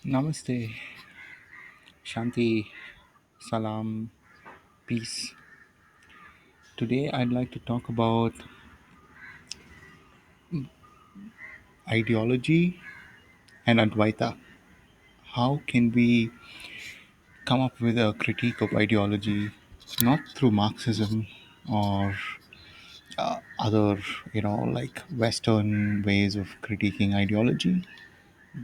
Namaste, Shanti, Salam, Peace. Today I'd like to talk about ideology and Advaita. How can we come up with a critique of ideology not through Marxism or other, like Western ways of critiquing ideology,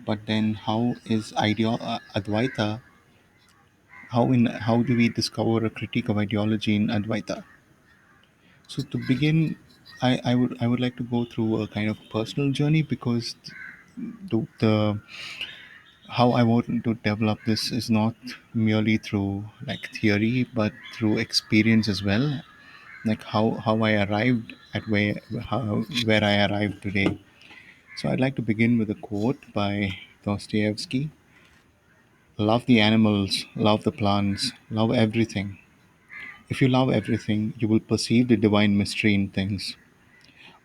but then how is Advaita? How do we discover a critique of ideology in Advaita? So to begin, I would like to go through a kind of personal journey because the how I want to develop this is not merely through like theory but through experience as well. Like how I arrived at where I arrived today. So I'd like to begin with a quote by Dostoevsky. Love the animals, love the plants, love everything. If you love everything, you will perceive the divine mystery in things.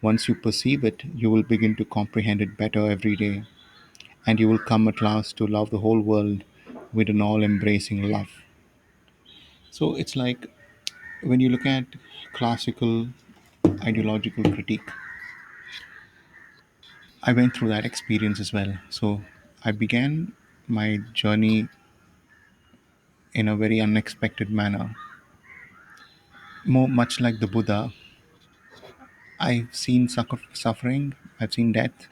Once you perceive it, you will begin to comprehend it better every day, and you will come at last to love the whole world with an all embracing love. So it's like when you look at classical ideological critique, I went through that experience as well. So I began my journey in a very unexpected manner. Much like the Buddha, I've seen suffering, I've seen death,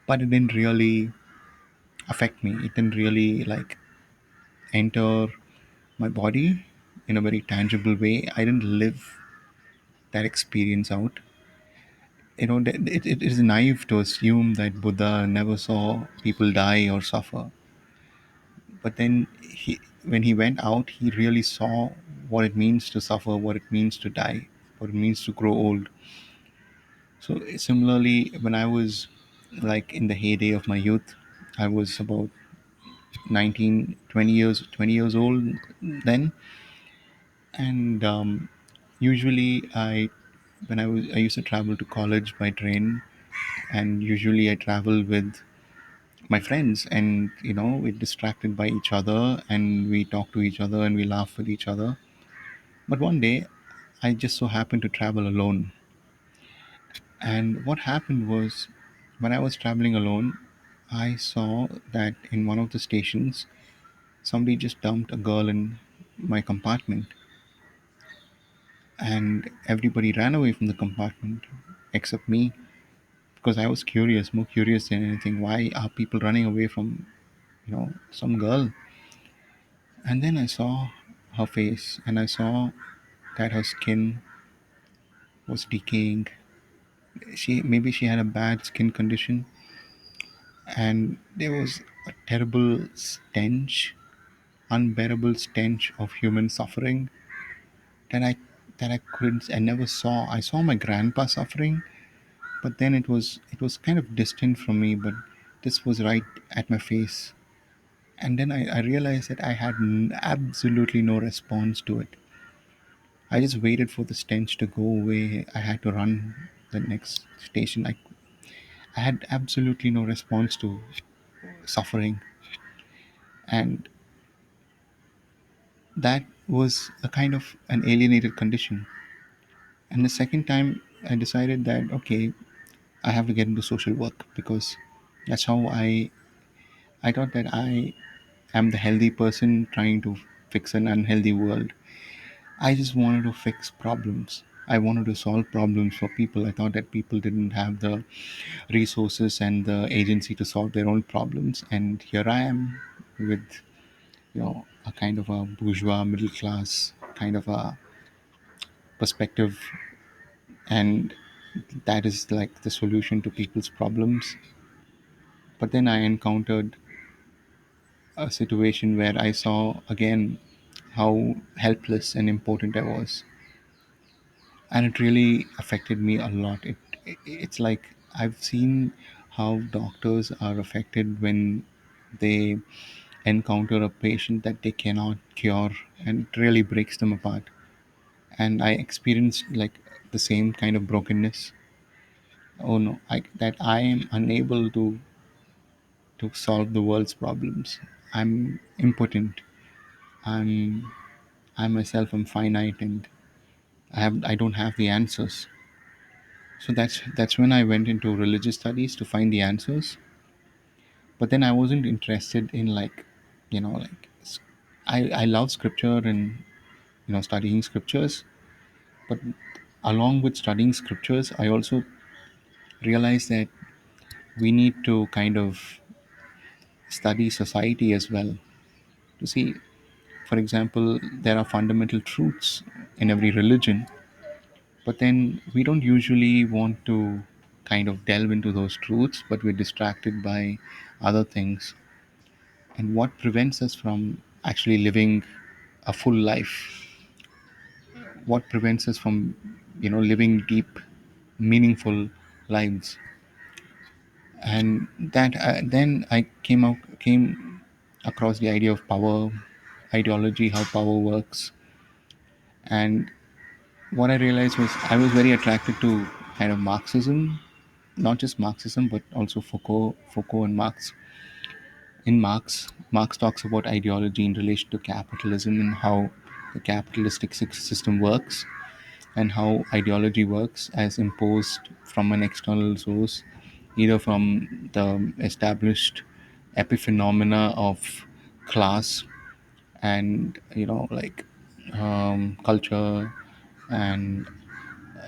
but it didn't really affect me. It didn't really like enter my body in a very tangible way. I didn't live that experience out. It is naive to assume that Buddha never saw people die or suffer. But then, when he went out, he really saw what it means to suffer, what it means to die, what it means to grow old. So, similarly, when I was like in the heyday of my youth, I was about 19, 20 years old then, and usually I used to travel to college by train, and usually I travel with my friends, and we're distracted by each other, and we talk to each other, and we laugh with each other. But one day, I just so happened to travel alone, and what happened was, when I was traveling alone, I saw that in one of the stations, somebody just dumped a girl in my compartment, and everybody ran away from the compartment except me, because I was curious, more curious than anything. Why are people running away from, some girl? And then I saw her face, and I saw that her skin was decaying. She had a bad skin condition, and there was a terrible stench, unbearable stench of human suffering that I couldn't. I never saw. I saw my grandpa suffering, but then it was kind of distant from me. But this was right at my face, and then I realized that I had absolutely no response to it. I just waited for the stench to go away. I had to run the next station. I had absolutely no response to suffering, and that was a kind of an alienated condition. And the second time, I decided that okay, I have to get into social work, because that's how I thought that I am the healthy person trying to fix an unhealthy world. I just wanted to fix problems. I wanted to solve problems for people. I thought that people didn't have the resources and the agency to solve their own problems. And here I am with, a kind of a bourgeois middle class kind of a perspective. And that is like the solution to people's problems. But then I encountered a situation where I saw again how helpless and important I was, and it really affected me a lot. It's like I've seen how doctors are affected when they encounter a patient that they cannot cure, and it really breaks them apart. And I experienced like the same kind of brokenness. Oh no, that I am unable to to solve the world's problems. I'm impotent. I'm I myself am finite, and I don't have the answers. So that's when I went into religious studies to find the answers. But then I wasn't interested in, like, like, I love scripture and studying scriptures. But along with studying scriptures, I also realized that we need to kind of study society as well to see. For example, there are fundamental truths in every religion, but then we don't usually want to kind of delve into those truths, but we're distracted by other things. And what prevents us from actually living a full life? What prevents us from living deep, meaningful lives? And that then I came across the idea of power, ideology, how power works. And what I realized was I was very attracted to kind of Marxism, not just Marxism, but also Foucault and Marx. In Marx talks about ideology in relation to capitalism and how the capitalistic system works, and how ideology works as imposed from an external source, either from the established epiphenomena of class and like culture, and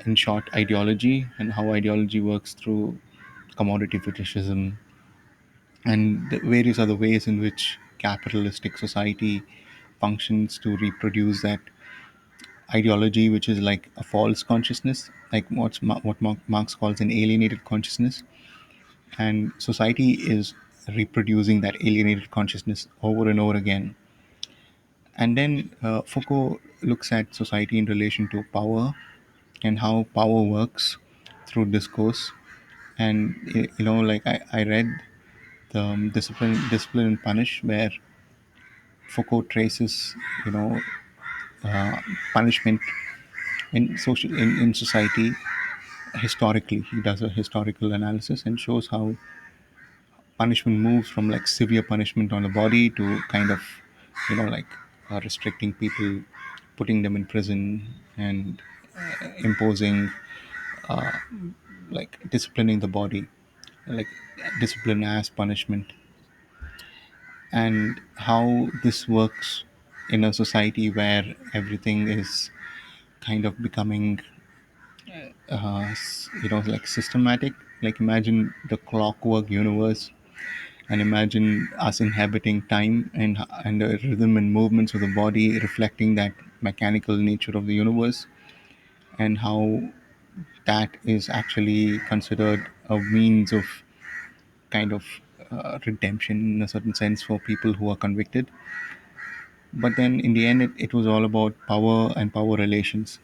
in short ideology, and how ideology works through commodity fetishism and the various other ways in which capitalistic society functions to reproduce that ideology, which is like a false consciousness, like Marx calls an alienated consciousness. And society is reproducing that alienated consciousness over and over again. And then Foucault looks at society in relation to power and how power works through discourse. And like I read the discipline and punish, where Foucault traces you know punishment in society historically. He does a historical analysis and shows how punishment moves from like severe punishment on the body to kind of like restricting people, putting them in prison, and imposing like disciplining the body, like discipline as punishment. And how this works in a society where everything is kind of becoming like systematic. Like imagine the clockwork universe, and imagine us inhabiting time and the rhythm and movements of the body reflecting that mechanical nature of the universe, and how that is actually considered a means of kind of redemption in a certain sense for people who are convicted. But then in the end, it was all about power and power relations.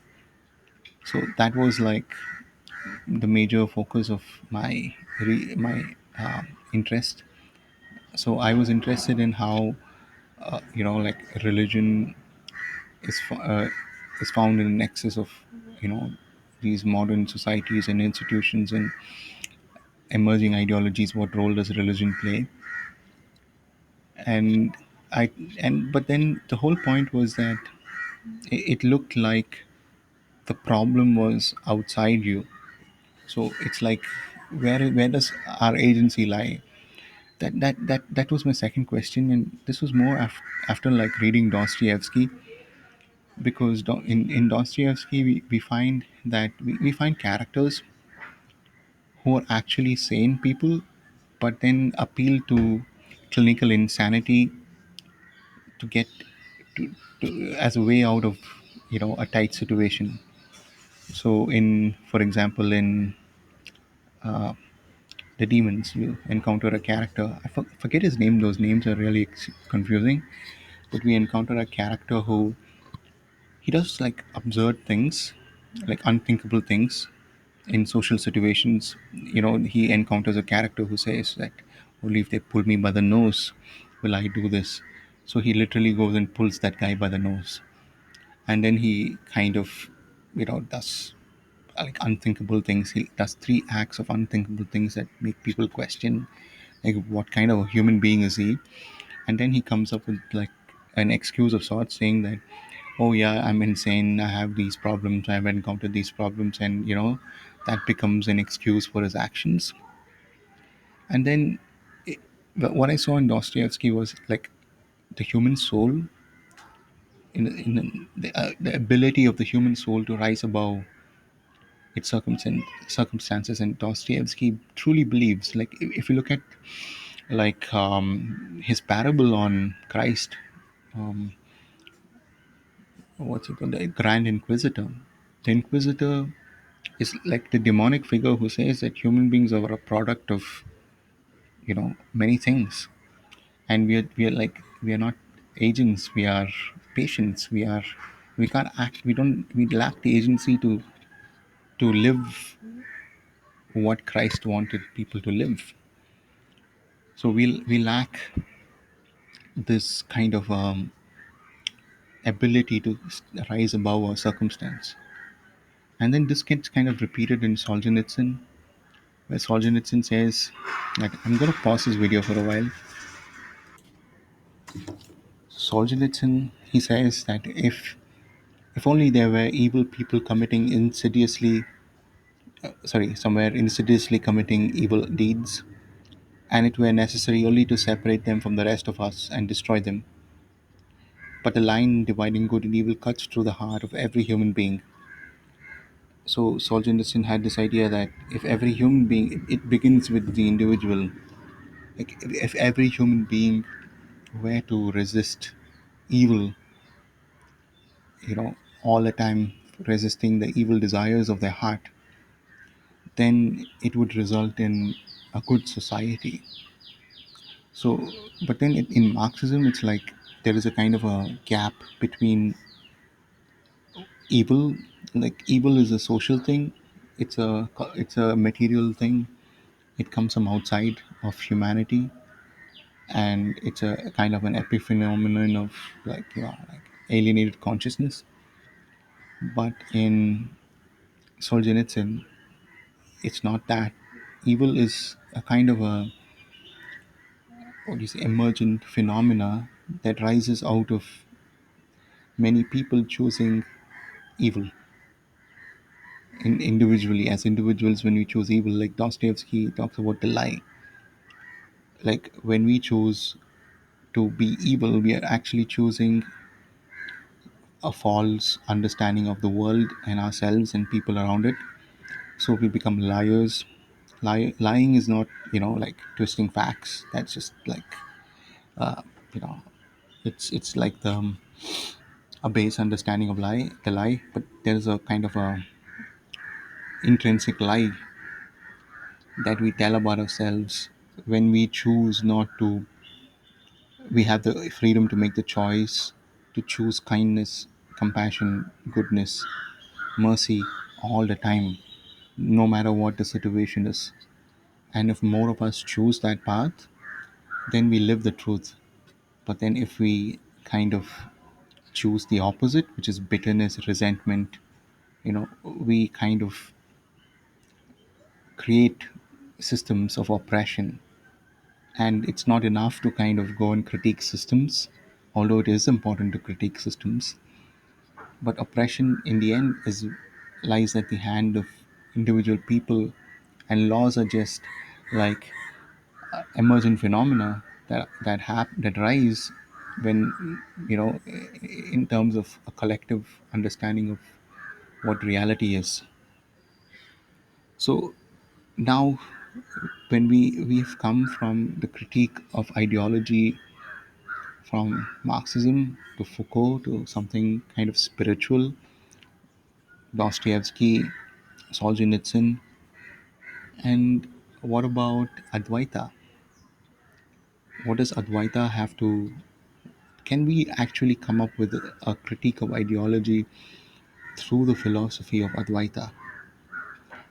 So that was like the major focus of my interest. So I was interested in how like religion is is found in a nexus of you know these modern societies and institutions and emerging ideologies. What role does religion play? And I and but then the whole point was that it looked like the problem was outside you. So it's like, where does our agency lie? That was my second question, and this was more after like reading Dostoevsky. Because in Dostoevsky we find that we find characters who are actually sane people, but then appeal to clinical insanity to get as a way out of a tight situation. So in for example in the demons, you encounter a character. I forget his name. Those names are really confusing. But we encounter a character who he does like absurd things, like unthinkable things in social situations. He encounters a character who says that only if they pull me by the nose will I do this. So he literally goes and pulls that guy by the nose, and then he kind of does like unthinkable things. He does three acts of unthinkable things that make people question Like, what kind of a human being is he? And then he comes up with like an excuse of sorts, saying that, oh yeah, I'm insane, I have these problems, I've encountered these problems, and that becomes an excuse for his actions. And then it, what I saw in Dostoevsky was like the human soul, the ability of the human soul to rise above its circumstances. And Dostoevsky truly believes, like, if you look at like his parable on Christ, um, what's it called, the Grand Inquisitor. The Inquisitor is like the demonic figure who says that human beings are a product of many things, and we are like, we are not agents, we are patients, we can't act, we lack the agency to live what Christ wanted people to live. So we lack this kind of ability to rise above our circumstance. And then this gets kind of repeated in Solzhenitsyn, where Solzhenitsyn says, like, I'm going to pause this video for a while. Solzhenitsyn, he says that if only there were evil people committing insidiously, somewhere insidiously committing evil deeds, and it were necessary only to separate them from the rest of us and destroy them. But the line dividing good and evil cuts through the heart of every human being. So Solzhenitsyn had this idea that if every human being, it begins with the individual. Like, if every human being were to resist evil, all the time resisting the evil desires of their heart, then it would result in a good society. So, but then in Marxism, it's like there is a kind of a gap between evil. Like, evil is a social thing, it's a material thing, it comes from outside of humanity, and it's a kind of an epiphenomenon of, like alienated consciousness. But in Solzhenitsyn, it's not that. Evil is a kind of a, what do you say, emergent phenomena that rises out of many people choosing evil individually, as individuals. When we choose evil, like Dostoevsky talks about the lie, like when we choose to be evil, we are actually choosing a false understanding of the world and ourselves and people around it. So we become liars. Lying is not, like twisting facts. That's just like, uh, you know it's like a base understanding of the lie. But there's a kind of a intrinsic lie that we tell about ourselves when we choose not to. We have the freedom to make the choice to choose kindness, compassion, goodness, mercy all the time, no matter what the situation is. And if more of us choose that path, then we live the truth. But then if we kind of choose the opposite, which is bitterness, resentment, we kind of create systems of oppression. And it's not enough to kind of go and critique systems, although it is important to critique systems. But oppression in the end is lies at the hand of individual people, and laws are just like emergent phenomena that rise when, in terms of a collective understanding of what reality is. So now, when we've come from the critique of ideology, from Marxism to Foucault to something kind of spiritual, Dostoevsky, Solzhenitsyn, and what about Advaita? What does Advaita have to? Can we actually come up with a critique of ideology through the philosophy of Advaita?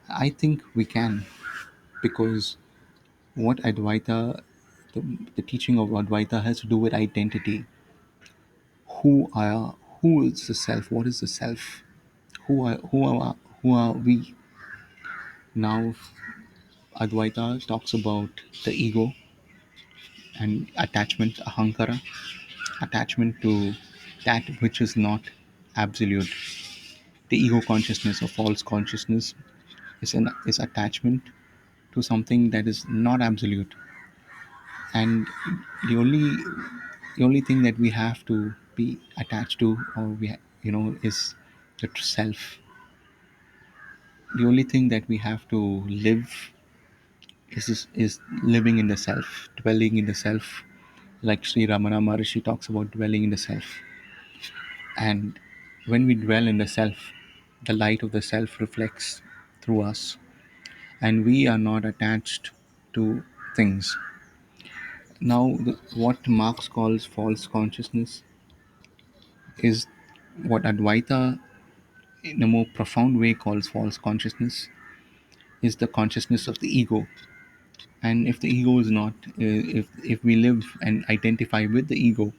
I think we can, because what Advaita, the teaching of Advaita has to do with identity. Who is the self? What is the self? Who are we? Now Advaita talks about the ego. and attachment, ahankara, attachment to that which is not absolute. The ego consciousness or false consciousness is attachment to something that is not absolute. And the only thing that we have to be attached to, or is the self. The only thing that we have to live is living in the self, dwelling in the self, like Sri Ramana Maharishi talks about dwelling in the self. And when we dwell in the self, the light of the self reflects through us, and we are not attached to things. Now, what Marx calls false consciousness is what Advaita, in a more profound way, calls false consciousness, is the consciousness of the ego. And if the ego is not, if we live and identify with the ego,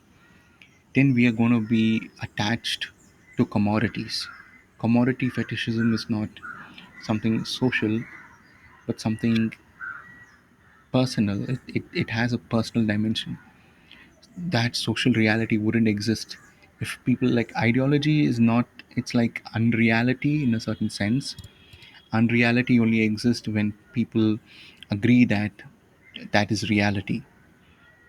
then we are going to be attached to commodities. Commodity fetishism is not something social, but something personal. It has a personal dimension. That social reality wouldn't exist if people, like, ideology is not, it's like unreality in a certain sense. Unreality only exists when people agree that that is reality.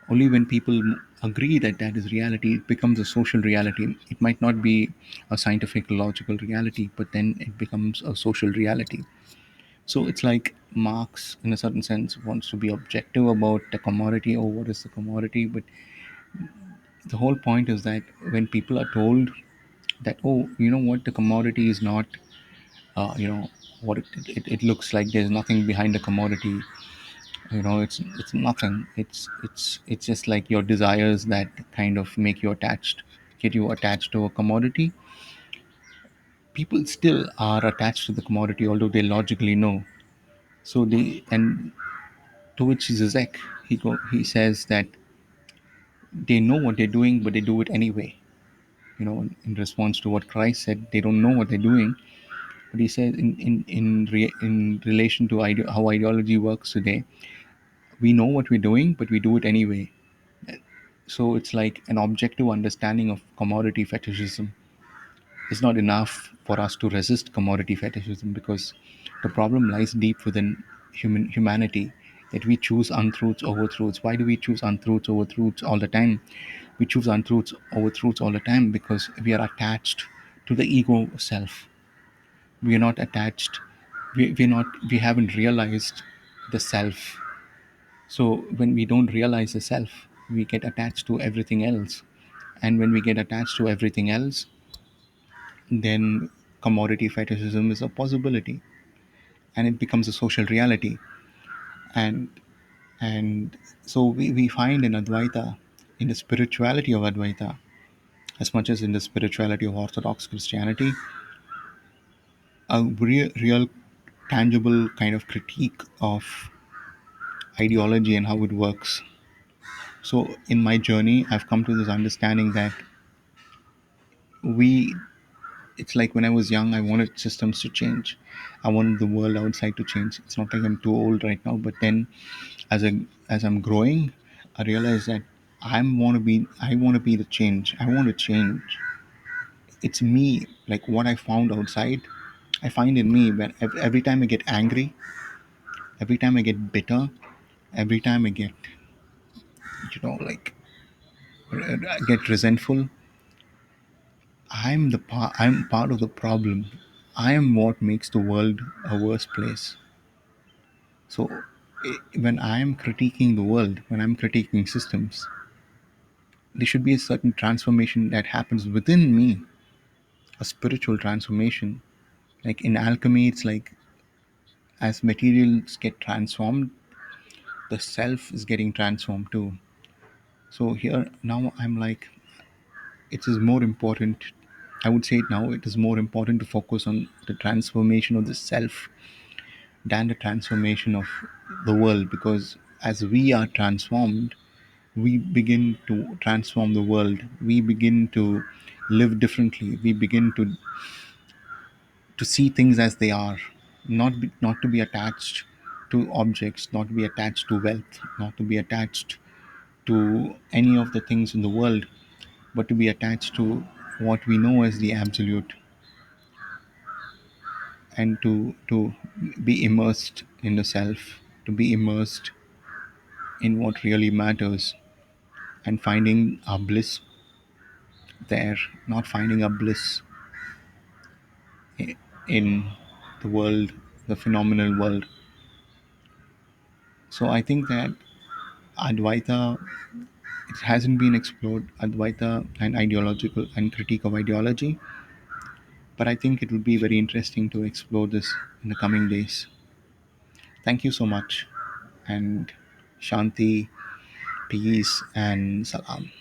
Only when people agree that that is reality, it becomes a social reality. It might not be a scientific logical reality, but then it becomes a social reality. So it's like Marx, in a certain sense, wants to be objective about the commodity or what is the commodity. But the whole point is that when people are told that, oh, you know what, the commodity is not, you know, what it looks like, there's nothing behind the commodity. You know, it's nothing. It's just like your desires that kind of make you attached, get you attached to a commodity. People still are attached to the commodity, although they logically know. So they, and to which Zizek, he says that they know what they're doing, but they do it anyway. You know, in response to what Christ said, they don't know what they're doing. But he says, in relation to how ideology works today, we know what we're doing, but we do it anyway. So it's like an objective understanding of commodity fetishism is not enough for us to resist commodity fetishism, because the problem lies deep within humanity, that we choose untruths over truths. Why do we choose untruths over truths all the time? We choose untruths over truths all the time because we are attached to the ego self. We are not attached. We haven't realized the self. So when we don't realize the self, we get attached to everything else. And when we get attached to everything else, then commodity fetishism is a possibility, and it becomes a social reality. And and so we find in Advaita, in the spirituality of Advaita, as much as in the spirituality of Orthodox Christianity, a real tangible kind of critique of ideology and how it works. So in my journey, I've come to this understanding that we it's like when I was young, I wanted systems to change. I wanted the world outside to change. It's not like I'm too old right now, but then as I'm growing, I realize that I want to be the change. I want to change. It's me, like what I found outside, I find in me. When every time I get angry, every time I get bitter, every time I get, like, I get resentful, I'm part of the problem. I am what makes the world a worse place. So when I am critiquing the world, when I'm critiquing systems, there should be a certain transformation that happens within me, a spiritual transformation. Like in alchemy, it's like as materials get transformed, the self is getting transformed too. So here now I'm like, it is more important. I would say now it is more important to focus on the transformation of the self than the transformation of the world, because as we are transformed, we begin to transform the world. We begin to live differently. We begin to see things as they are, not to be attached to objects, not to be attached to wealth, not to be attached to any of the things in the world, but to be attached to what we know as the absolute, and to be immersed in the self, to be immersed in what really matters, and finding our bliss there, not finding our bliss in the world, the phenomenal world. So I think that Advaita, it hasn't been explored, Advaita and ideological and critique of ideology, but I think it will be very interesting to explore this in the coming days. Thank you so much, and Shanti, peace, and salam.